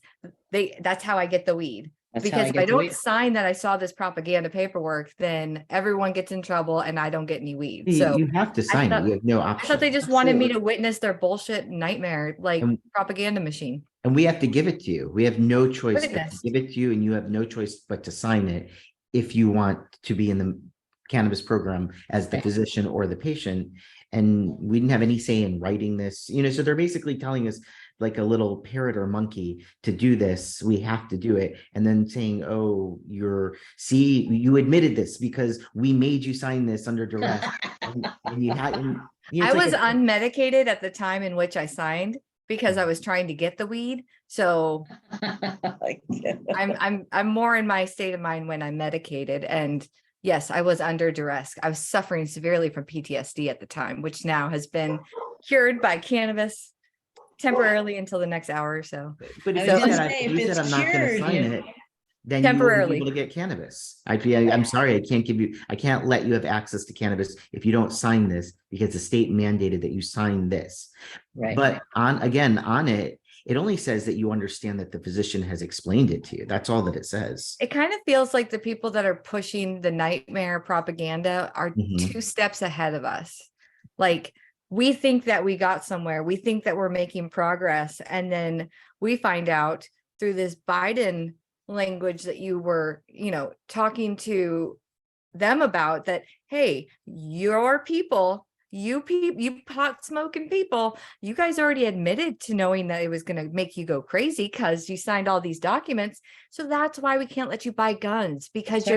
Speaker 2: that's how I get the weed.
Speaker 3: That's how
Speaker 2: Because if I
Speaker 3: get the
Speaker 2: don't
Speaker 3: weed.
Speaker 2: sign that I saw this propaganda paperwork, then everyone gets in trouble and I don't get any weed.
Speaker 1: You,
Speaker 2: So
Speaker 1: you have to
Speaker 2: I
Speaker 1: sign it.
Speaker 2: thought,
Speaker 1: You have no
Speaker 2: I
Speaker 1: option.
Speaker 2: thought they just wanted me
Speaker 3: Absolutely.
Speaker 2: to witness their bullshit nightmare, like
Speaker 1: And,
Speaker 2: propaganda machine.
Speaker 1: and we have to give it to you. We have no choice but to
Speaker 2: Witnessed.
Speaker 1: give it to you, and you have no choice but to sign it if you want to be in the cannabis program as the
Speaker 3: Right.
Speaker 1: physician or the patient. And we didn't have any say in writing this, so they're basically telling us like a little parrot or monkey to do this. We have to do it. And then saying, oh, you admitted this because we made you sign this under duress. and you had, and,
Speaker 2: I
Speaker 1: it's like
Speaker 2: was unmedicated at the time in which I signed because I was trying to get the weed. So I'm more in my state of mind when I'm medicated. And yes, I was under duress. I was suffering severely from PTSD at the time, which now has been cured by cannabis temporarily until the next hour or so.
Speaker 1: But
Speaker 3: I
Speaker 1: if
Speaker 3: was
Speaker 1: you
Speaker 3: gonna
Speaker 1: said,
Speaker 3: say,
Speaker 1: if
Speaker 3: if
Speaker 1: you said
Speaker 3: it's
Speaker 1: I'm not going to
Speaker 3: cured,
Speaker 1: sign
Speaker 3: you-
Speaker 1: it, then you won't be
Speaker 2: Temporarily.
Speaker 1: able to get cannabis. I'm sorry, I can't let you have access to cannabis if you don't sign this because the state mandated that you sign this.
Speaker 3: Right.
Speaker 1: But on it, it only says that you understand that the physician has explained it to you. That's all that it says.
Speaker 2: It kind of feels like the people that are pushing the nightmare propaganda are
Speaker 1: Mhm.
Speaker 2: 2 steps ahead of us. Like we think that we got somewhere, we think that we're making progress, and then we find out through this Biden language that you were, talking to them about that, hey, your people, you pot smoking people, you guys already admitted to knowing that it was going to make you go crazy because you signed all these documents. So that's why we can't let you buy guns, because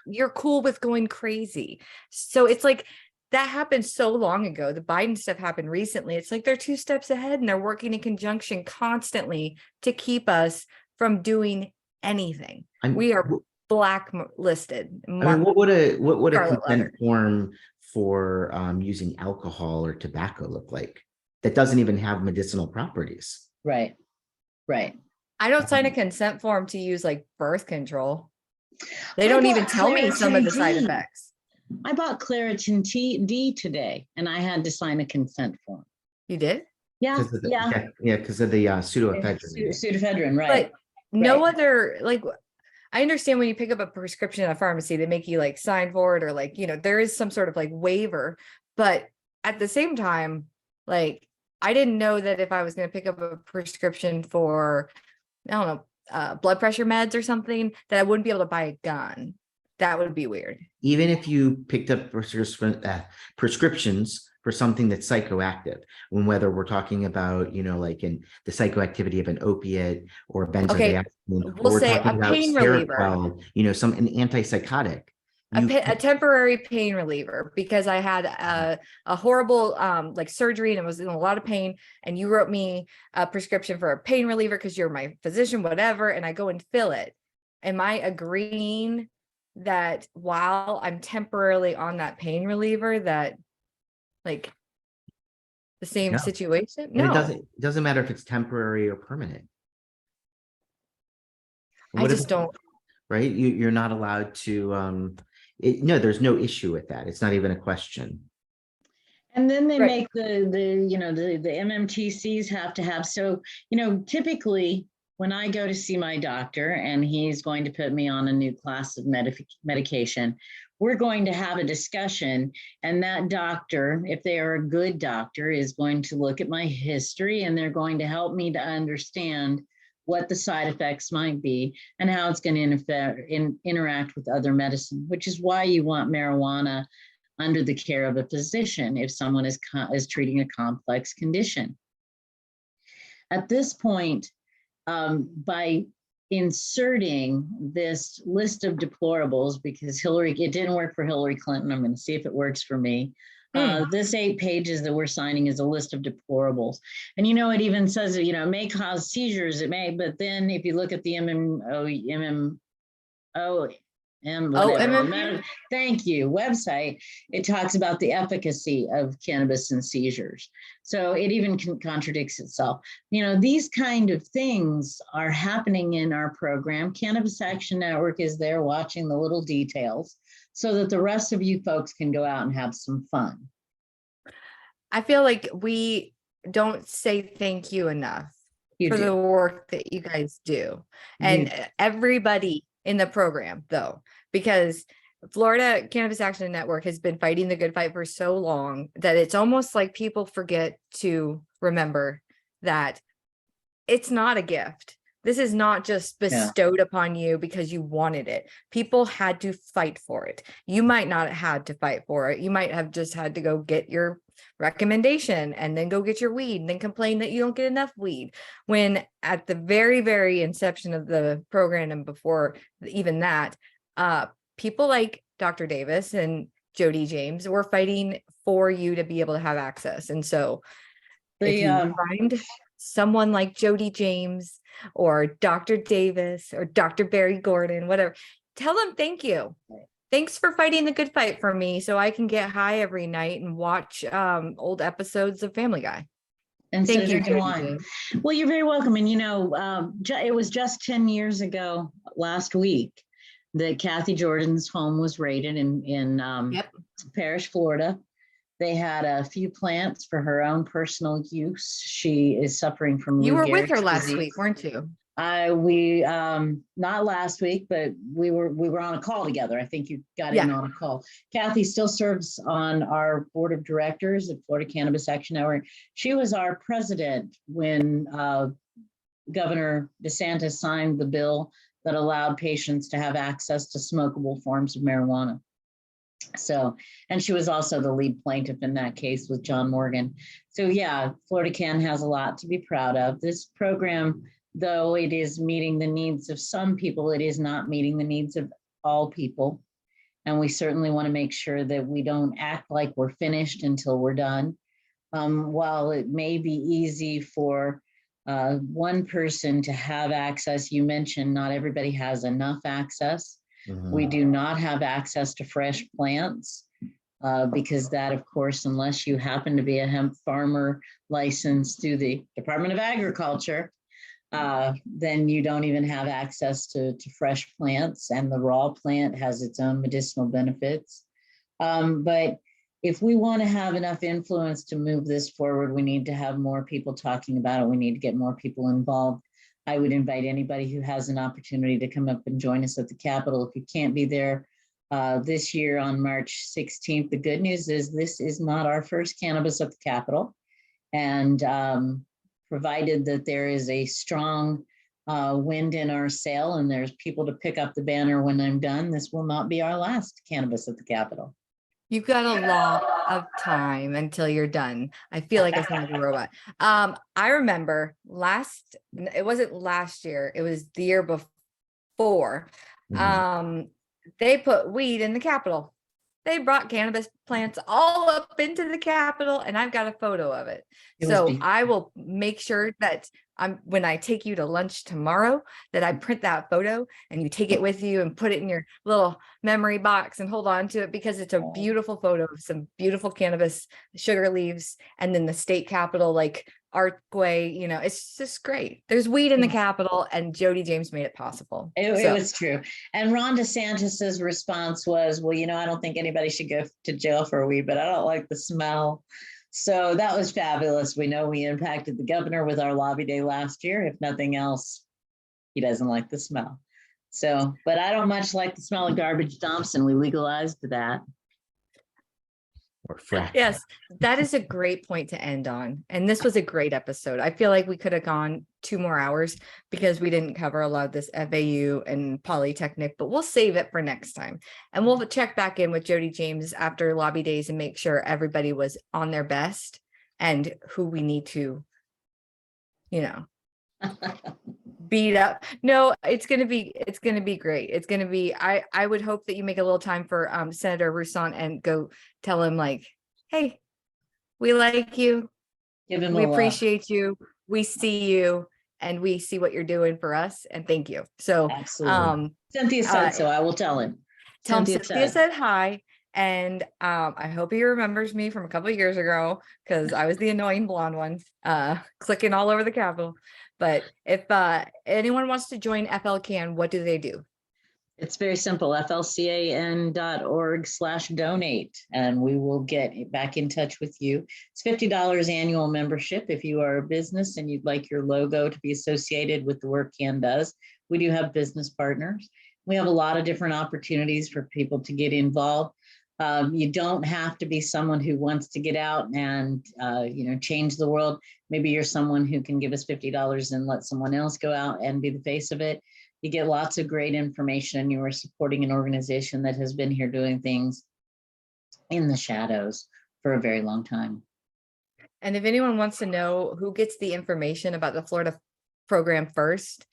Speaker 2: you're cool with going crazy. So it's like that happened so long ago. The Biden stuff happened recently. It's like they're 2 steps ahead and they're working in conjunction constantly to keep us from doing anything. We are blacklisted.
Speaker 1: I mean, what would a
Speaker 2: Scarlet
Speaker 1: consent
Speaker 2: letter.
Speaker 1: form for using alcohol or tobacco look like? That doesn't even have medicinal properties.
Speaker 3: Right. Right.
Speaker 2: I don't sign a consent form to use like birth control. They
Speaker 3: I
Speaker 2: don't
Speaker 3: bought
Speaker 2: even tell me some of the side
Speaker 3: Claritin D.
Speaker 2: effects.
Speaker 3: I bought Claritin D today, and I had to sign a consent form.
Speaker 2: You did?
Speaker 3: Yeah.
Speaker 1: Because of the,
Speaker 3: Yeah.
Speaker 1: because of the pseudoephedrine.
Speaker 3: Pseudoephedrine, right.
Speaker 2: But no
Speaker 3: Right.
Speaker 2: other, like, I understand when you pick up a prescription at a pharmacy, they make you like sign for it, or like, there is some sort of like waiver. But at the same time, like, I didn't know that if I was going to pick up a prescription for, I don't know, blood pressure meds or something, that I wouldn't be able to buy a gun. That would be weird.
Speaker 1: Even if you picked up prescriptions for something that's psychoactive, whether we're talking about, like in the psychoactivity of an opiate or benzodiazepine, or
Speaker 2: we'll
Speaker 1: we're
Speaker 2: say
Speaker 1: talking
Speaker 2: a
Speaker 1: about
Speaker 2: pain reliever.
Speaker 1: Seroquel, an antipsychotic.
Speaker 2: A temporary pain reliever, because I had a horrible like surgery and it was in a lot of pain, and you wrote me a prescription for a pain reliever because you're my physician, whatever, and I go and fill it. Am I agreeing that while I'm temporarily on that pain reliever, that like the same
Speaker 1: No.
Speaker 2: situation?
Speaker 1: And
Speaker 2: No,
Speaker 1: it doesn't matter if it's temporary or permanent.
Speaker 2: I just don't.
Speaker 1: Right? You're not allowed to no, there's no issue with that. It's not even a question.
Speaker 3: And then they
Speaker 2: Right.
Speaker 3: make the MMTCs have to have, so, typically when I go to see my doctor and he's going to put me on a new class of medication, we're going to have a discussion, and that doctor, if they are a good doctor, is going to look at my history, and they're going to help me to understand what the side effects might be and how it's going to interact with other medicine, which is why you want marijuana under the care of a physician if someone is treating a complex condition. At this point, by inserting this list of deplorables, because it didn't work for Hillary Clinton, I'm going to see if it works for me. This 8 pages that we're signing is a list of deplorables. And it even says, it may cause seizures, it may, but then if you look at the thank you, website, it talks about the efficacy of cannabis and seizures. So it even contradicts itself. These kind of things are happening in our program. Cannabis Action Network is there watching the little details so that the rest of you folks can go out and have some fun.
Speaker 2: I feel like we don't say thank you enough
Speaker 3: You
Speaker 2: for
Speaker 3: do.
Speaker 2: the work that you guys do. And everybody in the program, though, because Florida Cannabis Action Network has been fighting the good fight for so long that it's almost like people forget to remember that it's not a gift. This is not just bestowed upon you because you wanted it. People had to fight for it. You might not have had to fight for it. You might have just had to go get your recommendation and then go get your weed and then complain that you don't get enough weed. When at the very, very inception of the program and before even that, people like Dr. Davis and Jodi James were fighting for you to be able to have access. And so if you find someone like Jodi James or Dr. Davis or Dr. Barry Gordon, whatever, tell them thank you. Thanks for fighting the good fight for me so I can get high every night and watch old episodes of Family Guy.
Speaker 3: Instead
Speaker 2: Thank
Speaker 3: of
Speaker 2: you,
Speaker 3: drinking
Speaker 2: Jodi
Speaker 3: wine.
Speaker 2: James.
Speaker 3: Well, you're very welcome. And, it was just 10 years ago last week that Kathy Jordan's home was raided in Parish, Florida. They had a few plants for her own personal use. She is suffering from
Speaker 2: You
Speaker 3: Lou
Speaker 2: were with her
Speaker 3: Gehrig's
Speaker 2: last
Speaker 3: disease.
Speaker 2: week, weren't you?
Speaker 3: We not last week, but we were on a call together. I think you got in on a call. Kathy still serves on our board of directors at Florida Cannabis Action Network. She was our president when Governor DeSantis signed the bill that allowed patients to have access to smokable forms of marijuana. So, and she was also the lead plaintiff in that case with John Morgan. So yeah, Florida Can has a lot to be proud of. This program, though it is meeting the needs of some people, it is not meeting the needs of all people. And we certainly want to make sure that we don't act like we're finished until we're done. While it may be easy for one person to have access, you mentioned not everybody has enough access. We do not have access to fresh plants because that, of course, unless you happen to be a hemp farmer licensed through the Department of Agriculture, then you don't even have access to fresh plants, and the raw plant has its own medicinal benefits. But if we want to have enough influence to move this forward, we need to have more people talking about it. We need to get more people involved. I would invite anybody who has an opportunity to come up and join us at the Capitol. If you can't be there this year on March 16th, the good news is this is not our first cannabis at the Capitol. And provided that there is a strong wind in our sail and there's people to pick up the banner when I'm done, this will not be our last cannabis at the Capitol.
Speaker 2: You've got a lot of time until you're done. I feel like I sound like a robot. I remember it wasn't last year, it was the year before. They put weed in the Capitol. They brought cannabis plants all up into the Capitol, and I've got a photo of it. So I will make sure that when I take you to lunch tomorrow, that I print that photo and you take it with you and put it in your little memory box and hold on to it, because it's a beautiful photo of some beautiful cannabis sugar leaves, and then the state capitol, like archway, it's just great. There's weed in the Capitol, and Jodi James made it possible.
Speaker 3: It was true. And Ron DeSantis's response was, well, I don't think anybody should go to jail for weed, but I don't like the smell. So that was fabulous. We know we impacted the governor with our lobby day last year. If nothing else, he doesn't like the smell. So, but I don't much like the smell of garbage dumps, and we legalized that.
Speaker 1: Or frack.
Speaker 2: Yes, that is a great point to end on. And this was a great episode. I feel like we could have gone 2 more hours because we didn't cover a lot of this FAU and Polytechnic, but we'll save it for next time. And we'll check back in with Jodi James after lobby days and make sure everybody was on their best and who we need to, beat up. No, it's gonna be great. It's gonna be, I would hope that you make a little time for Senator Rousseau and go tell him, like, hey, we like you, we appreciate you, we see you, and we see what you're doing for us, and thank you. So
Speaker 3: absolutely. Cynthia said so. I will tell him.
Speaker 2: Tell him Cynthia said hi. And I hope he remembers me from a couple of years ago, because I was the annoying blonde one, clicking all over the Capitol. But if anyone wants to join FLCAN, what do they do?
Speaker 3: It's very simple, flcan.org/donate, and we will get back in touch with you. It's $50 annual membership if you are a business and you'd like your logo to be associated with the work CAN does. We do have business partners. We have a lot of different opportunities for people to get involved. You don't have to be someone who wants to get out and change the world. Maybe you're someone who can give us $50 and let someone else go out and be the face of it. You get lots of great information, and you are supporting an organization that has been here doing things in the shadows for a very long time.
Speaker 2: And if anyone wants to know who gets the information about the Florida program first,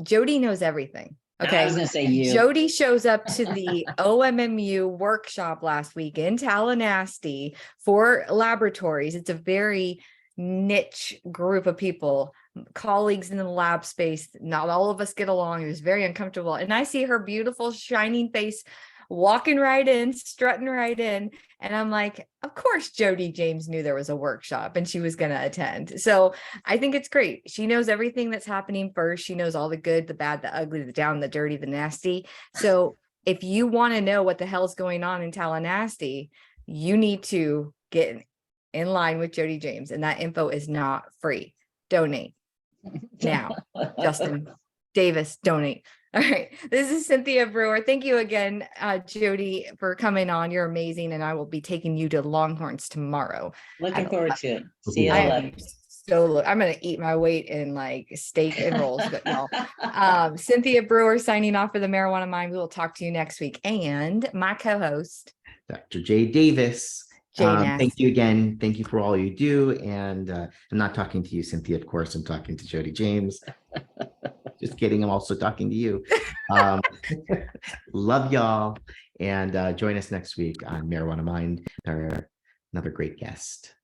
Speaker 2: Jodi knows everything. Okay.
Speaker 3: I was going to say you.
Speaker 2: Jodi shows up to the OMMU workshop last week in Tallahassee for laboratories. It's a very niche group of people, colleagues in the lab space. Not all of us get along. It was very uncomfortable. And I see her beautiful, shining face walking right in, strutting right in. And I'm like, of course, Jodi James knew there was a workshop and she was going to attend. So I think it's great. She knows everything that's happening first. She knows all the good, the bad, the ugly, the down, the dirty, the nasty. So if you want to know what the hell's going on in Tallahassee, you need to get in line with Jodi James. And that info is not free. Donate now. Justin Davis, donate. All right. This is Cynthia Brewer. Thank you again, Jodi, for coming on. You're amazing. And I will be taking you to Longhorns tomorrow.
Speaker 3: Looking forward to it. See you
Speaker 2: I
Speaker 3: at
Speaker 2: am
Speaker 3: 11.
Speaker 2: I'm going to eat my weight in like steak and rolls, but no. Cynthia Brewer signing off for the Marijuana Mind. We will talk to you next week. And my co-host,
Speaker 1: Dr. Jay Davis.
Speaker 2: Jay
Speaker 1: Thank you again. Thank you for all you do. And I'm not talking to you, Cynthia, of course. I'm talking to Jodi James. Just kidding. I'm also talking to you. Love y'all. And join us next week on Marijuana Mind. Another great guest.